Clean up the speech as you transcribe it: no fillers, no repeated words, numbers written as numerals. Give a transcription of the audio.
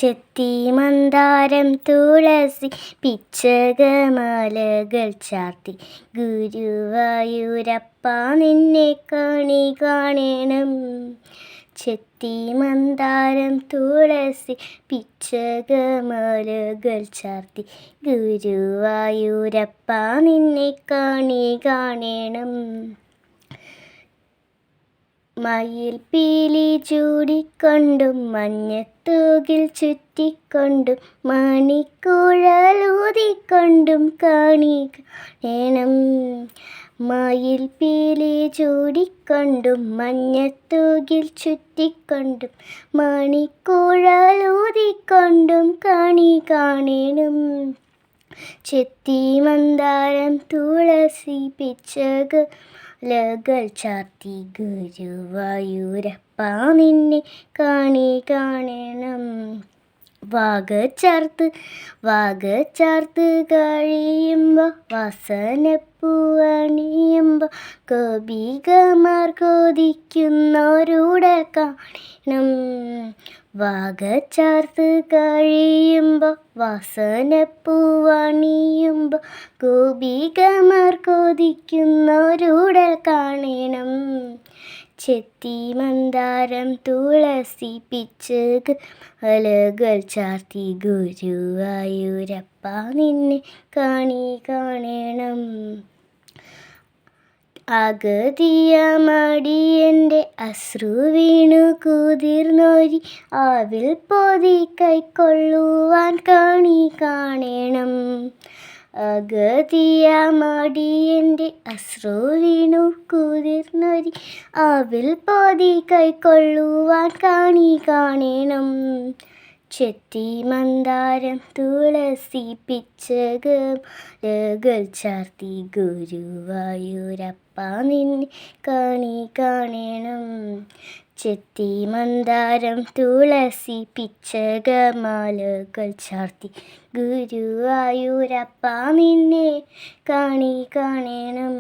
ചെത്തി മന്ദാരം തുളസി പിച്ചകമാലകൾ ചാർത്തി ഗുരുവായൂരപ്പ നിന്നെ കാണണം. ചെത്തി മന്ദാരം തുളസി പിച്ചകമാലകൾ ചാർത്തി ഗുരുവായൂരപ്പ നിന്നെ കാണണം. മയിൽ പീലി ചൂടിക്കൊണ്ടും മഞ്ഞത്തൂകിൽ ചുറ്റിക്കൊണ്ടും മണിക്കുഴലൂതിക്കൊണ്ടും കാണണം. മയിൽ പീലി ചൂടിക്കൊണ്ടും മഞ്ഞത്തൂകിൽ ചുറ്റിക്കൊണ്ടും മണിക്കുഴലൂതിക്കൊണ്ടും കാണണം. ചെത്തി മന്ദാരം തുളസി പിച്ചകമാലകൾ ചാർത്തി ഗുരുവായൂരപ്പ നിന്നെ കാണണം. വാഗച്ചാർത്ത് കഴിയുമ്പോൾ വാസനപ്പൂവണിയുമ്പോൾ ഗോപികമാർ കൊതിക്കുന്നോരുടൽ കാണണം. വാഗച്ചാർത്ത് കഴിയുമ്പോൾ വാസനപ്പൂവണിയുമ്പോൾ ഗോപികമാർ കൊതിക്കുന്നോരുടൽ കാണണം. ചെത്തി മന്ദാരം തുളസി പിച്ചകമാലകൾ ചാർത്തി ഗുരുവായൂരപ്പ നിന്നെ കാണണം. അഗതിയമടിയൻ്റെ അശ്രു വീണു കുതിർന്നൊരി ആവിൽ പൊതി കൈക്കൊള്ളുവാൻ കാണണം. അഗതിയമടിയൻ്റെ അശ്രു വീണു കുതിർന്നൊരി ആവിൽ പൊതി കൈക്കൊള്ളുവാൻ കാണണം. ചെത്തി മന്ദാരം തുളസി പിച്ചകമാലകൾ ചാർത്തി ഗുരുവായൂരപ്പ നിന്നെ കാണണം. ചെത്തി മന്ദാരം തുളസി പിച്ചകമാലകൾ ചാർത്തി ഗുരുവായൂരപ്പ നിന്നെ കാണണം.